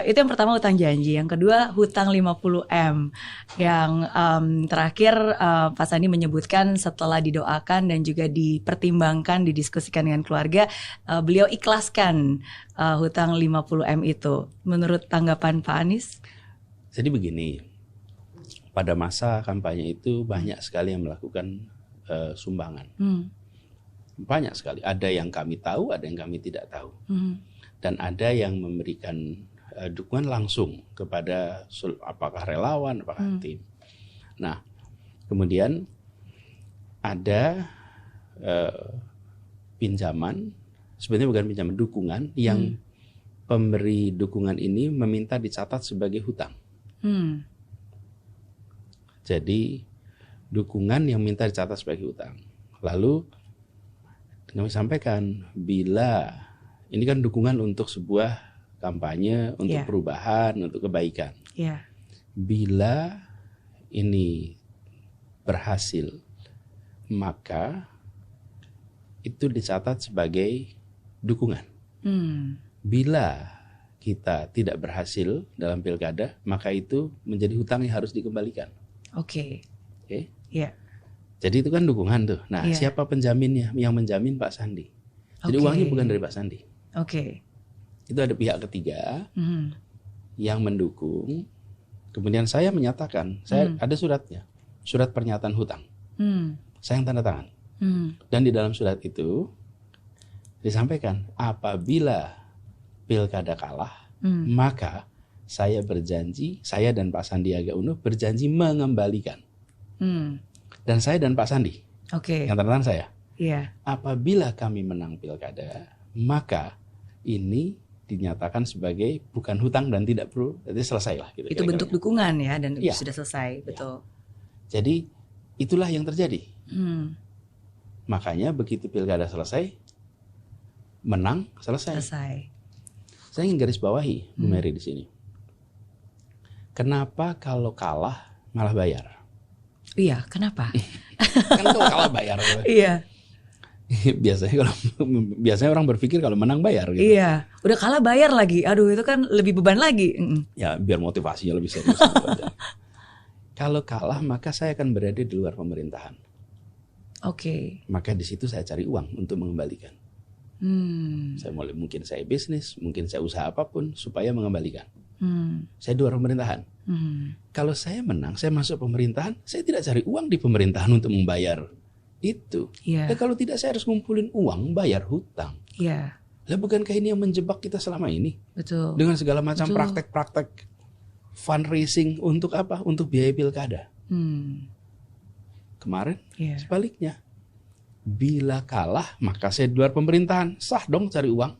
Itu yang pertama hutang janji, yang kedua hutang 50M. Yang terakhir Pak Sandi menyebutkan setelah didoakan dan juga dipertimbangkan, didiskusikan dengan keluarga, beliau ikhlaskan hutang 50M itu. Menurut tanggapan Pak Anies? Jadi begini, pada masa kampanye itu banyak sekali yang melakukan sumbangan. Banyak sekali, ada yang kami tahu, ada yang kami tidak tahu. Dan ada yang memberikan dukungan langsung kepada apakah relawan, apakah tim. Nah, kemudian ada pinjaman, sebenarnya bukan pinjaman, dukungan yang pemberi dukungan ini meminta dicatat sebagai hutang. Jadi dukungan yang minta dicatat sebagai hutang. Lalu kami sampaikan, bila ini kan dukungan untuk sebuah kampanye, untuk perubahan, untuk kebaikan. Bila ini berhasil, maka itu dicatat sebagai dukungan. Bila kita tidak berhasil dalam pilkada, maka itu menjadi hutang yang harus dikembalikan. Oke. Jadi itu kan dukungan tuh. Nah, siapa penjaminnya? Yang menjamin Pak Sandi. Jadi uangnya bukan dari Pak Sandi. Itu ada pihak ketiga yang mendukung. Kemudian saya menyatakan, saya ada suratnya, surat pernyataan hutang. Saya yang tanda tangan. Dan di dalam surat itu disampaikan, apabila pilkada kalah, maka saya berjanji, saya dan Pak Sandiaga Uno berjanji mengembalikan. Dan saya dan Pak Sandi, yang tanda tangan saya. Apabila kami menang pilkada, maka ini dinyatakan sebagai bukan hutang dan tidak perlu, jadi selesai lah. Gitu, itu bentuk dukungan ya, dan sudah selesai, betul. Jadi itulah yang terjadi. Makanya begitu pilkada selesai, menang selesai. Saya ingin garis bawahi, Bu Mary di sini. Kenapa kalau kalah malah bayar? Iya, kenapa? Kan kalau kalah bayar. Biasanya orang berpikir kalau menang bayar gitu. Iya, udah kalah bayar lagi. Aduh, itu kan lebih beban lagi. Ya, biar motivasinya lebih serius. Kalau kalah, maka saya akan berada di luar pemerintahan. Maka di situ saya cari uang untuk mengembalikan. Mungkin saya bisnis, mungkin saya usaha apapun supaya mengembalikan. Saya di luar pemerintahan. Kalau saya menang, saya masuk pemerintahan, saya tidak cari uang di pemerintahan untuk membayar itu. Dan kalau tidak, saya harus ngumpulin uang bayar hutang. Lah, bukankah ini yang menjebak kita selama ini? Betul. Dengan segala macam praktek-praktek fundraising untuk apa? Untuk biaya pilkada. Kemarin sebaliknya, bila kalah maka saya di luar pemerintahan, sah dong cari uang.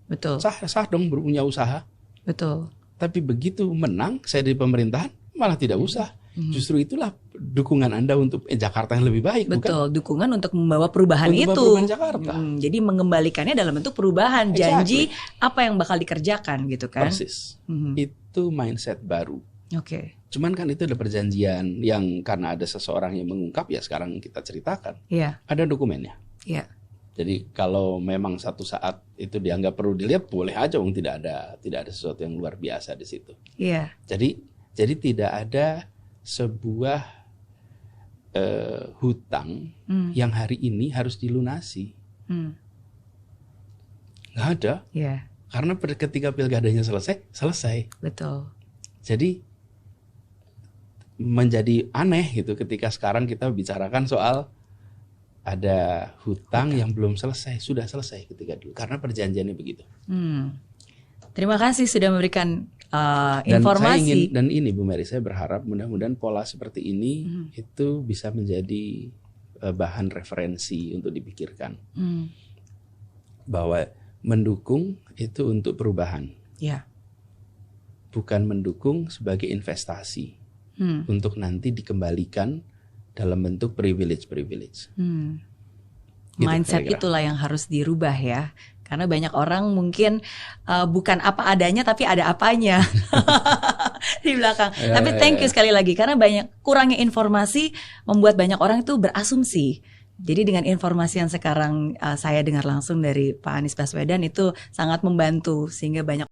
Betul. Sah dong punya usaha. Betul. Tapi begitu menang saya di pemerintahan malah tidak usah. Justru itulah dukungan Anda untuk Jakarta yang lebih baik. Betul, bukan? Dukungan untuk membawa perubahan untuk itu. Perubahan Jakarta. Jadi mengembalikannya dalam bentuk perubahan, janji apa yang bakal dikerjakan gitu kan. Persis. Itu mindset baru. Cuman kan itu ada perjanjian yang karena ada seseorang yang mengungkap, ya sekarang kita ceritakan. Ada dokumennya. Jadi kalau memang satu saat itu dianggap perlu dilihat, boleh aja, tidak ada sesuatu yang luar biasa di situ. Jadi tidak ada sebuah hutang yang hari ini harus dilunasi. Nggak ada. Karena ketika pilkadanya selesai. Betul. Jadi menjadi aneh gitu ketika sekarang kita bicarakan soal ada hutang yang belum selesai, sudah selesai ketika dulu. Karena perjanjiannya begitu. Terima kasih sudah memberikan informasi. Dan ini Bu Mary, saya berharap mudah-mudahan pola seperti ini itu bisa menjadi bahan referensi untuk dipikirkan. Bahwa mendukung itu untuk perubahan. Bukan mendukung sebagai investasi untuk nanti dikembalikan dalam bentuk privilege. Mindset itulah yang harus dirubah ya. Karena banyak orang mungkin bukan apa adanya tapi ada apanya di belakang. Tapi thank you sekali lagi karena banyak kurangnya informasi membuat banyak orang itu berasumsi. Jadi dengan informasi yang sekarang saya dengar langsung dari Pak Anies Baswedan itu sangat membantu sehingga banyak